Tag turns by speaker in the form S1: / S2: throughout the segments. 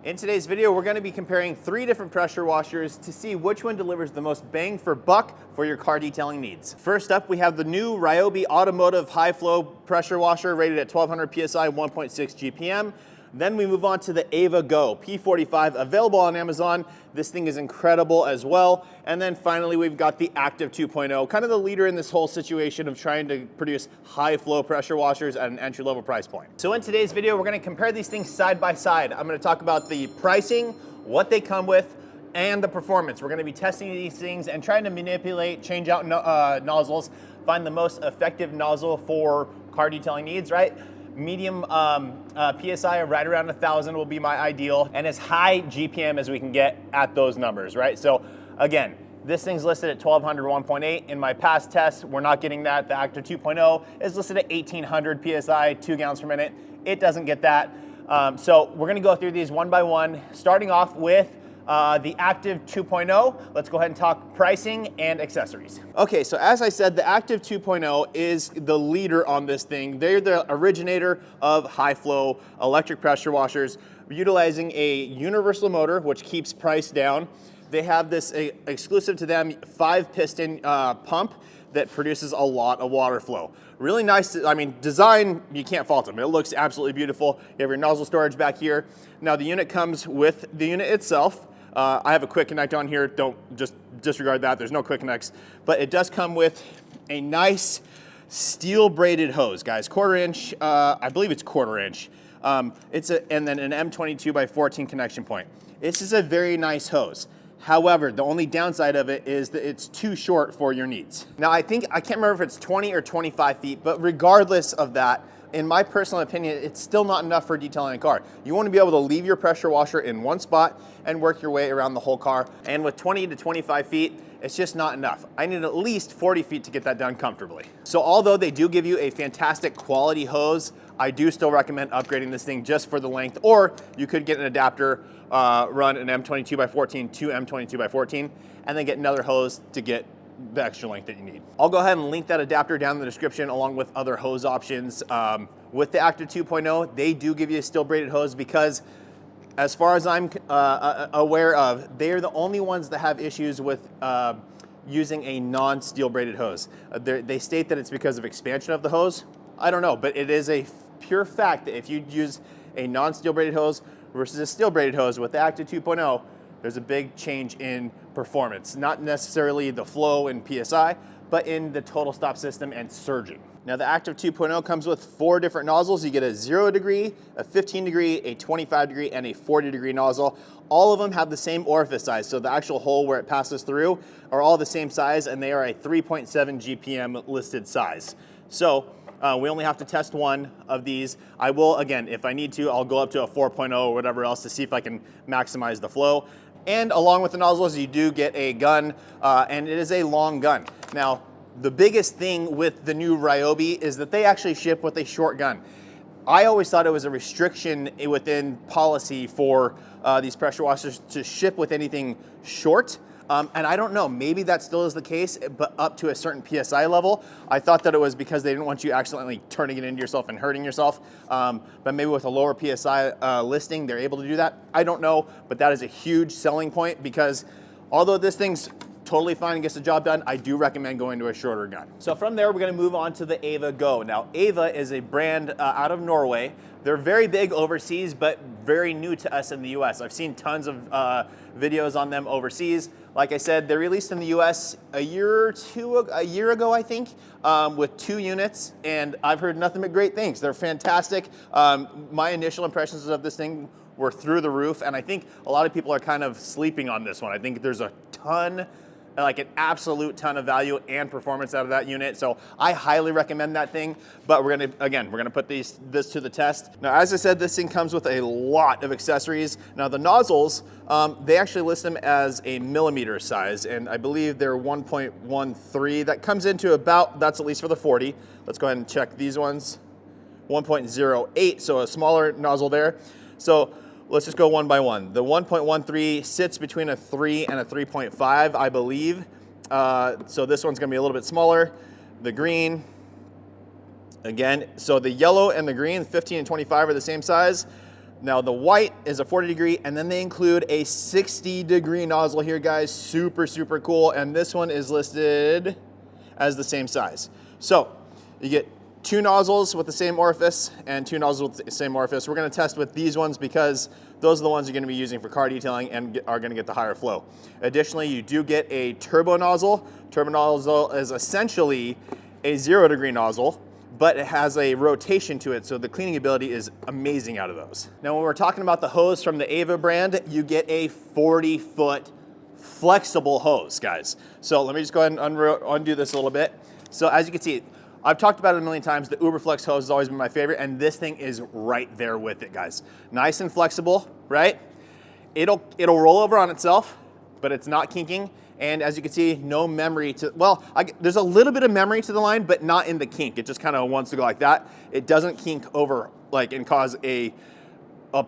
S1: In today's video, we're going to be comparing 3 different pressure washers to see which one delivers the most bang for buck for your car detailing needs. First up, we have the new Ryobi Automotive high flow pressure washer rated at 1200 PSI, 1.6 GPM. Then we move on to the Ava Go P45, available on Amazon. This thing is incredible as well. And then finally, we've got the Active 2.0, kind of the leader in this whole situation of trying to produce high flow pressure washers at an entry level price point. So in today's video, we're gonna compare these things side by side. I'm gonna talk about the pricing, what they come with, and the performance. We're gonna be testing these things and trying to manipulate, change out nozzles, find the most effective nozzle for car detailing needs, right? Medium PSI of right around 1,000 will be my ideal, and as high GPM as we can get at those numbers, right? So again, this thing's listed at 1200 1.8. In my past tests, we're not getting that. The Active 2.0 is listed at 1800 PSI, 2 gallons per minute. It doesn't get that. So we're gonna go through these one by one, starting off with the Active 2.0. Let's go ahead and talk pricing and accessories. Okay, so as I said, the Active 2.0 is the leader on this thing. They're the originator of high flow electric pressure washers, utilizing a universal motor, which keeps price down. They have this exclusive to them 5-piston pump that produces a lot of water flow. Really nice, I mean, design, you can't fault them. It looks absolutely beautiful. You have your nozzle storage back here. Now the unit comes with the unit itself. I have a quick connect on here. Don't just disregard that. There's no quick connects, but it does come with a nice steel braided hose, guys. 1/4 inch, I believe it's 1/4 inch. And then an M22 by 14 connection point. This is a very nice hose. However, the only downside of it is that it's too short for your needs. Now I can't remember if it's 20 or 25 feet, but regardless of that, in my personal opinion, it's still not enough for detailing a car. You want to be able to leave your pressure washer in one spot and work your way around the whole car. And with 20 to 25 feet, it's just not enough. I need at least 40 feet to get that done comfortably. So although they do give you a fantastic quality hose, I do still recommend upgrading this thing just for the length, or you could get an adapter, run an M22 by 14 to M22 by 14, and then get another hose to get the extra length that you need. I'll go ahead and link that adapter down in the description along with other hose options. With the Active 2.0, they do give you a steel braided hose because as far as I'm aware of, they are the only ones that have issues with using a non-steel braided hose. They state that it's because of expansion of the hose. I don't know, but it is a pure fact that if you use a non-steel braided hose versus a steel braided hose with the Active 2.0, there's a big change in performance. Not necessarily the flow in PSI, but in the total stop system and surging. Now the Active 2.0 comes with 4 different nozzles. You get a 0 degree, a 15 degree, a 25 degree, and a 40 degree nozzle. All of them have the same orifice size, so the actual hole where it passes through are all the same size, and they are a 3.7 GPM listed size. So we only have to test one of these. I will, again, if I need to, I'll go up to a 4.0 or whatever else to see if I can maximize the flow. And along with the nozzles, you do get a gun, and it is a long gun. Now, the biggest thing with the new Ryobi is that they actually ship with a short gun. I always thought it was a restriction within policy for these pressure washers to ship with anything short. And I don't know, maybe that still is the case, but up to a certain PSI level. I thought that it was because they didn't want you accidentally turning it into yourself and hurting yourself. But maybe with a lower PSI listing, they're able to do that. I don't know, but that is a huge selling point because although this thing's totally fine and gets the job done, I do recommend going to a shorter gun. So from there, we're gonna move on to the Ava Go. Now, Ava is a brand out of Norway. They're very big overseas, but very new to us in the US. I've seen tons of videos on them overseas. Like I said, they released in the US a year ago, I think, with 2 units, and I've heard nothing but great things. They're fantastic. My initial impressions of this thing were through the roof, and I think a lot of people are kind of sleeping on this one. I think there's a ton, like an absolute ton of value and performance out of that unit. So I highly recommend that thing, but we're gonna put this to the test. Now, as I said, this thing comes with a lot of accessories. Now the nozzles, they actually list them as a millimeter size, and I believe they're 1.13. That comes into about, that's at least for the 40. Let's go ahead and check these ones. 1.08, so a smaller nozzle there. So let's just go one by one. The 1.13 sits between a 3 and a 3.5, I believe. So this one's gonna be a little bit smaller. The green, again, so the yellow and the green, 15 and 25 are the same size. Now the white is a 40°, and then they include a 60° nozzle here, guys. Super, super cool. And this one is listed as the same size. So you get 2 nozzles with the same orifice and 2 nozzles with the same orifice. We're gonna test with these ones because those are the ones you're gonna be using for car detailing and are gonna get the higher flow. Additionally, you do get a turbo nozzle. Turbo nozzle is essentially a 0° nozzle, but it has a rotation to it, so the cleaning ability is amazing out of those. Now, when we're talking about the hose from the Ava brand, you get a 40-foot flexible hose, guys. So let me just go ahead and undo this a little bit. So as you can see, I've talked about it a million times. The Uberflex hose has always been my favorite, and this thing is right there with it, guys. Nice and flexible, right? It'll roll over on itself, but it's not kinking. And as you can see, no memory to, well, there's a little bit of memory to the line, but not in the kink. It just kind of wants to go like that. It doesn't kink over like and cause a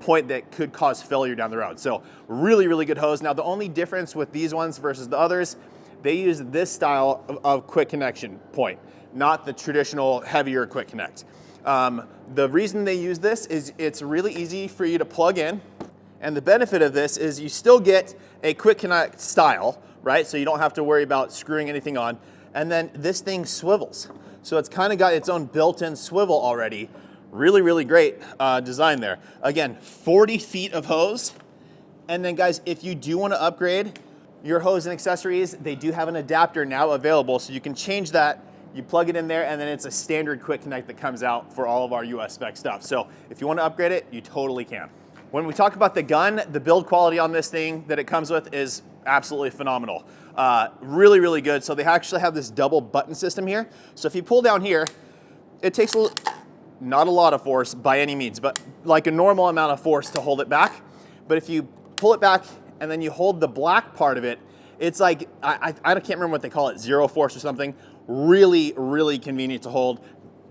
S1: point that could cause failure down the road. So really, really good hose. Now the only difference with these ones versus the others, they use this style of quick connection point, not the traditional heavier quick connect. The reason they use this is it's really easy for you to plug in. And the benefit of this is you still get a quick connect style, right? So you don't have to worry about screwing anything on. And then this thing swivels. So it's kind of got its own built-in swivel already. Really, really great design there. Again, 40 feet of hose. And then guys, if you do want to upgrade your hose and accessories, they do have an adapter now available. So you can change that. You plug it in there, and then it's a standard quick connect that comes out for all of our US spec stuff. So if you want to upgrade it, you totally can. When we talk about the gun, the build quality on this thing that it comes with is absolutely phenomenal. Really, really good. So they actually have this double button system here. So if you pull down here, it takes not a lot of force by any means, but like a normal amount of force to hold it back. But if you pull it back and then you hold the black part of it, it's like, I can't remember what they call it, zero force or something. Really, really convenient to hold.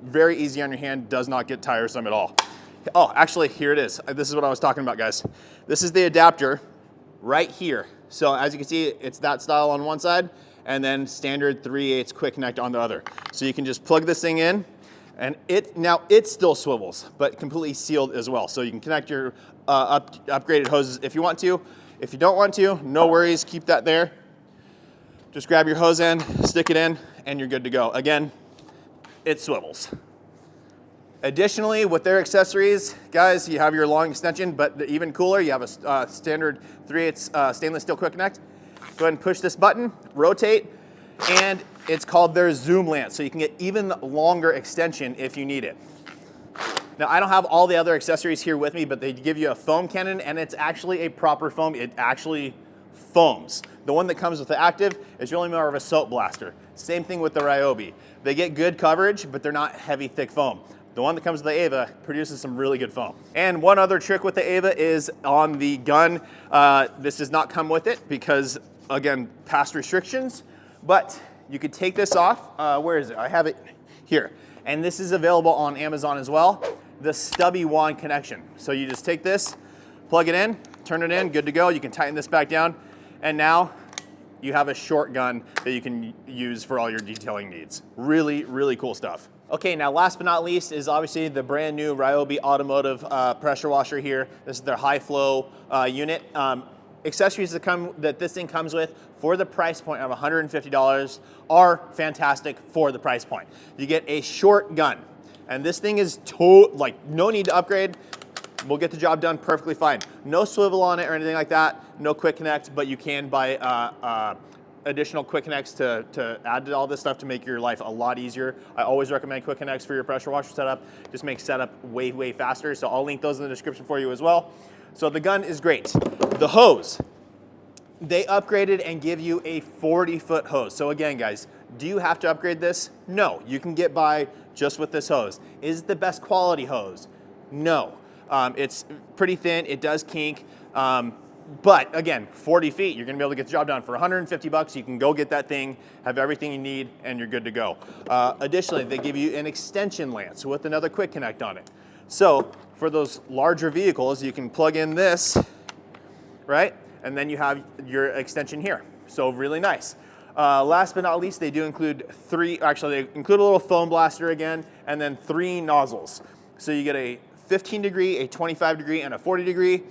S1: Very easy on your hand, does not get tiresome at all. Oh, actually, here it is. This is what I was talking about, guys. This is the adapter right here. So as you can see, it's that style on one side, and then standard 3/8 quick connect on the other. So you can just plug this thing in, and now it still swivels, but completely sealed as well. So you can connect your upgraded hoses if you want to. If you don't want to, no worries, keep that there. Just grab your hose end, stick it in, and you're good to go. Again, it swivels. Additionally, with their accessories, guys, you have your long extension, but even cooler, you have a standard 3/8 stainless steel quick connect. Go ahead and push this button, rotate, and it's called their zoom lance, so you can get even longer extension if you need it. Now, I don't have all the other accessories here with me, but they give you a foam cannon, and it's actually a proper foam. It actually foams. The one that comes with the active is really more of a soap blaster. Same thing with the Ryobi. They get good coverage, but they're not heavy, thick foam. The one that comes with the Ava produces some really good foam. And one other trick with the Ava is on the gun. This does not come with it because, again, past restrictions, but you could take this off. Where is it? I have it here. And this is available on Amazon as well. The stubby wand connection. So you just take this, plug it in, turn it in, good to go. You can tighten this back down. And now you have a short gun that you can use for all your detailing needs. Really, really cool stuff. Okay, now last but not least is obviously the brand new Ryobi Automotive pressure washer here. This is their high flow unit. Accessories that this thing comes with for the price point of $150 are fantastic for the price point. You get a short gun, and this thing is no need to upgrade. We'll get the job done perfectly fine. No swivel on it or anything like that. No quick connect, but you can buy additional quick connects to add to all this stuff to make your life a lot easier. I always recommend quick connects for your pressure washer setup. Just makes setup way, way faster. So I'll link those in the description for you as well. So the gun is great. The hose, they upgraded and give you a 40-foot hose. So again, guys, do you have to upgrade this? No, you can get by just with this hose. Is it the best quality hose? No. It's pretty thin, it does kink. But again, 40 feet, you're gonna be able to get the job done for 150 bucks. You can go get that thing, have everything you need, and you're good to go. Additionally, they give you an extension lance with another quick connect on it. So for those larger vehicles, you can plug in this, right? And then you have your extension here. So really nice. Last but not least, they do include they include a little foam blaster again, and then 3 nozzles. So you get a 15 degree, a 25 degree, and a 40 degree.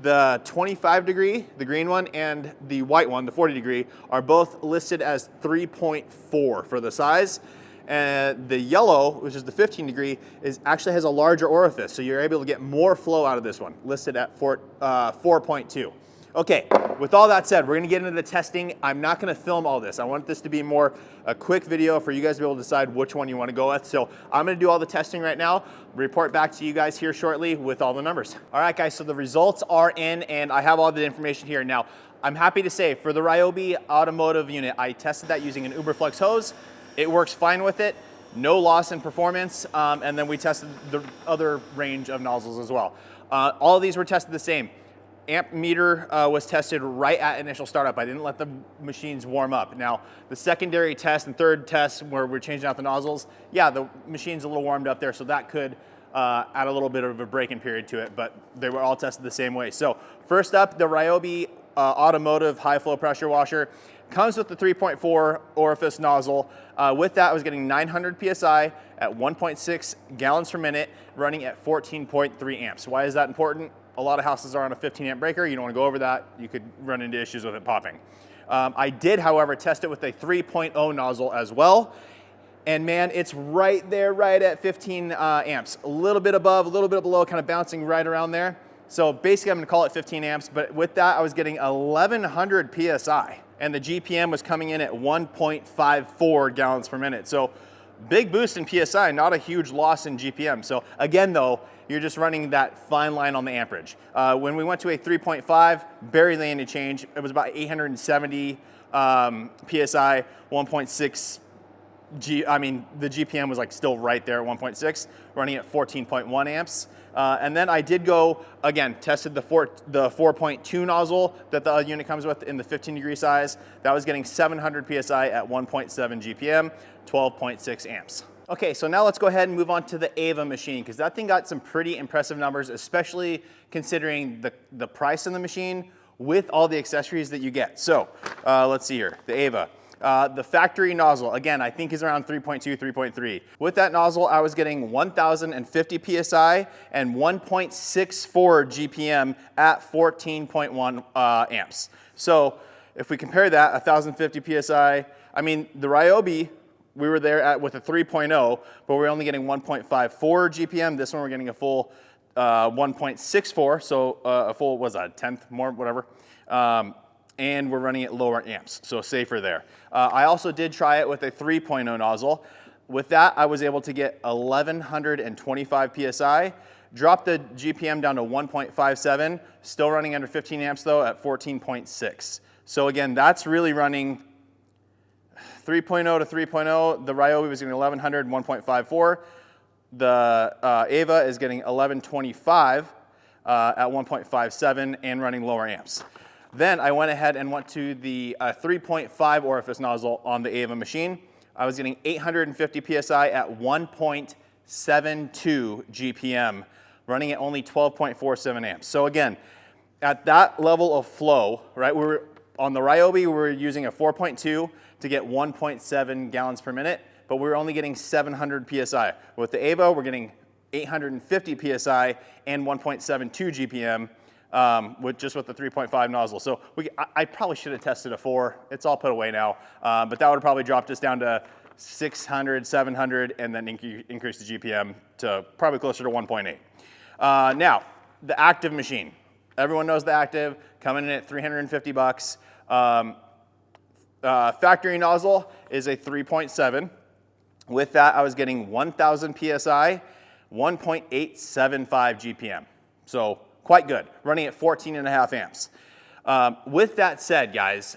S1: The 25 degree, the green one, and the white one, the 40 degree, are both listed as 3.4 for the size. And the yellow, which is the 15 degree, actually has a larger orifice, so you're able to get more flow out of this one, listed at 4.2. Okay, with all that said, we're gonna get into the testing. I'm not gonna film all this. I want this to be more a quick video for you guys to be able to decide which one you wanna go with. So I'm gonna do all the testing right now, report back to you guys here shortly with all the numbers. All right, guys, so the results are in and I have all the information here. Now, I'm happy to say for the Ryobi Automotive unit, I tested that using an Uberflex hose. It works fine with it. No loss in performance, and then we tested the other range of nozzles as well. All of these were tested the same. Amp meter was tested right at initial startup. I didn't let the machines warm up. Now, the secondary test and third test where we're changing out the nozzles, yeah, the machine's a little warmed up there, so that could add a little bit of a break-in period to it, but they were all tested the same way. So first up, the Ryobi Automotive high flow pressure washer comes with the 3.4 orifice nozzle. With that, I was getting 900 PSI at 1.6 gallons per minute, running at 14.3 amps. Why is that important? A lot of houses are on a 15 amp breaker. You don't want to go over that. You could run into issues with it popping. I did, however, test it with a 3.0 nozzle as well. And man, it's right there, right at 15 amps. A little bit above, a little bit below, kind of bouncing right around there. So basically I'm gonna call it 15 amps, but with that I was getting 1100 PSI. And the GPM was coming in at 1.54 gallons per minute. So big boost in PSI, not a huge loss in GPM. So again though, you're just running that fine line on the amperage. When we went to a 3.5, barely any change. It was about 870 PSI, 1.6 the GPM was like still right there at 1.6, running at 14.1 amps. And then I did go, again, tested the 4.2 nozzle that the unit comes with in the 15 degree size. That was getting 700 PSI at 1.7 GPM, 12.6 amps. Okay, so now let's go ahead and move on to the Ava machine, because that thing got some pretty impressive numbers, especially considering the price of the machine with all the accessories that you get. So let's see here, the Ava. The factory nozzle, again, I think is around 3.2, 3.3. With that nozzle, I was getting 1,050 PSI and 1.64 GPM at 14.1 amps. So if we compare that, 1,050 PSI, I mean, the Ryobi, we were there with a 3.0, but we're only getting 1.54 GPM. This one we're getting a full 1.64, so a full, was that, a tenth more, whatever. And we're running at lower amps, so safer there. I also did try it with a 3.0 nozzle. With that, I was able to get 1,125 PSI, drop the GPM down to 1.57, still running under 15 amps though at 14.6. So again, that's really running 3.0 to 3.0. The Ryobi was getting 1,100, 1.54. The Ava is getting 1,125 at 1.57 and running lower amps. Then I went ahead and went to the 3.5 orifice nozzle on the Ava machine. I was getting 850 PSI at 1.72 GPM, running at only 12.47 amps. So again, at that level of flow, right, on the Ryobi, we were using a 4.2 to get 1.7 gallons per minute, but we were only getting 700 PSI. With the Ava, we're getting 850 PSI and 1.72 GPM. With the 3.5 nozzle. So I probably should have tested a 4. It's all put away now, but that would have probably dropped us down to 600, 700, and then increase the GPM to probably closer to 1.8. Now, the active machine. Everyone knows the active, coming in at 350 bucks. Factory nozzle is a 3.7. With that, I was getting 1,000 PSI, 1.875 GPM. So quite good, running at 14.5 amps. With that said, guys,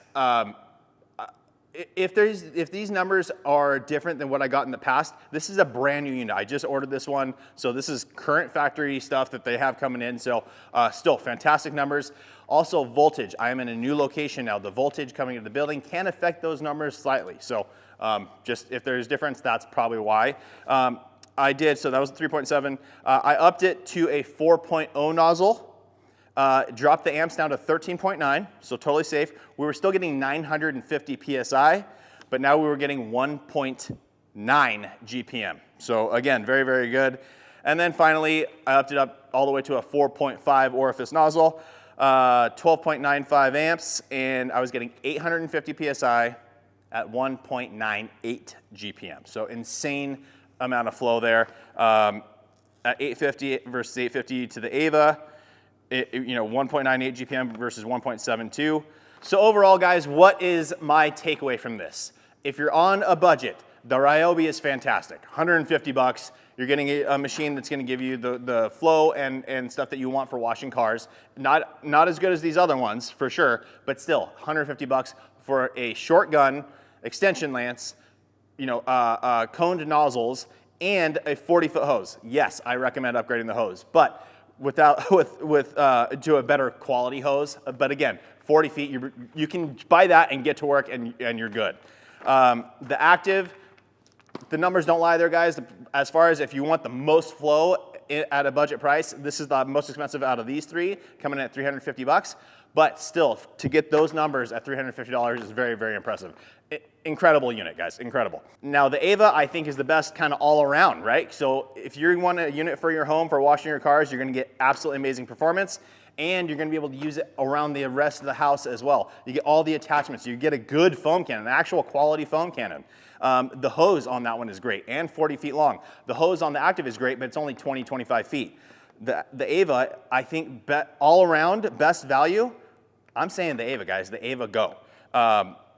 S1: if these numbers are different than what I got in the past, this is a brand new unit. I just ordered this one, so this is current factory stuff that they have coming in, so still fantastic numbers. Also voltage, I am in a new location now. The voltage coming into the building can affect those numbers slightly, so just if there's difference, that's probably why. I did, so that was 3.7. I upped it to a 4.0 nozzle, dropped the amps down to 13.9, so totally safe. We were still getting 950 PSI, but now we were getting 1.9 GPM. So again, very, very good. And then finally, I upped it up all the way to a 4.5 orifice nozzle, 12.95 amps, and I was getting 850 PSI at 1.98 GPM. So insane amount of flow there. At 850 versus 850 to the Ava, 1.98 GPM versus 1.72. So overall, guys, what is my takeaway from this? If you're on a budget, the Ryobi is fantastic. 150 bucks. You're getting a machine that's going to give you the flow and stuff that you want for washing cars. Not as good as these other ones, for sure, but still, 150 bucks for a short gun, extension lance, coned nozzles, and a 40-foot hose. Yes, I recommend upgrading the hose, but to a better quality hose. But again, 40 feet, you can buy that and get to work and you're good. The active, the numbers don't lie there, guys. As far as if you want the most flow at a budget price, this is the most expensive out of these three, coming in at 350 bucks. But still, to get those numbers at $350 is very, very impressive. Incredible unit, guys, incredible. Now, the Ava, I think, is the best kind of all around, right? So if you want a unit for your home for washing your cars, you're gonna get absolutely amazing performance, and you're gonna be able to use it around the rest of the house as well. You get all the attachments. You get a good foam cannon, an actual quality foam cannon. The hose on that one is great, and 40 feet long. The hose on the active is great, but it's only 20, 25 feet. The Ava, I think, all around, best value, I'm saying the Ava, guys, the Ava Go.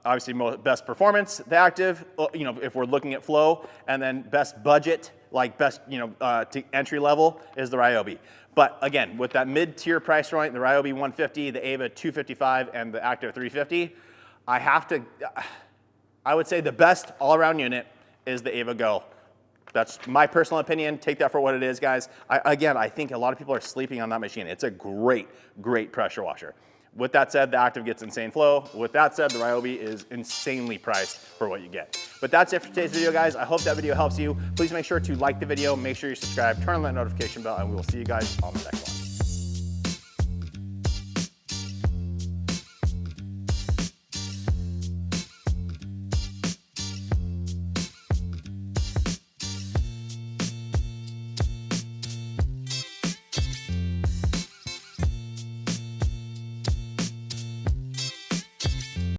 S1: Obviously, best performance, the active, if we're looking at flow, and then best budget, like best, to entry level is the Ryobi. But again, with that mid-tier price point, the Ryobi 150, the Ava 255, and the active 350, I would say the best all-around unit is the Ava Go. That's my personal opinion. Take that for what it is, guys. I think a lot of people are sleeping on that machine. It's a great, great pressure washer. With that said, the active gets insane flow. With that said, the Ryobi is insanely priced for what you get. But that's it for today's video, guys. I hope that video helps you. Please make sure to like the video, make sure you subscribe, turn on that notification bell, and we will see you guys on the next one.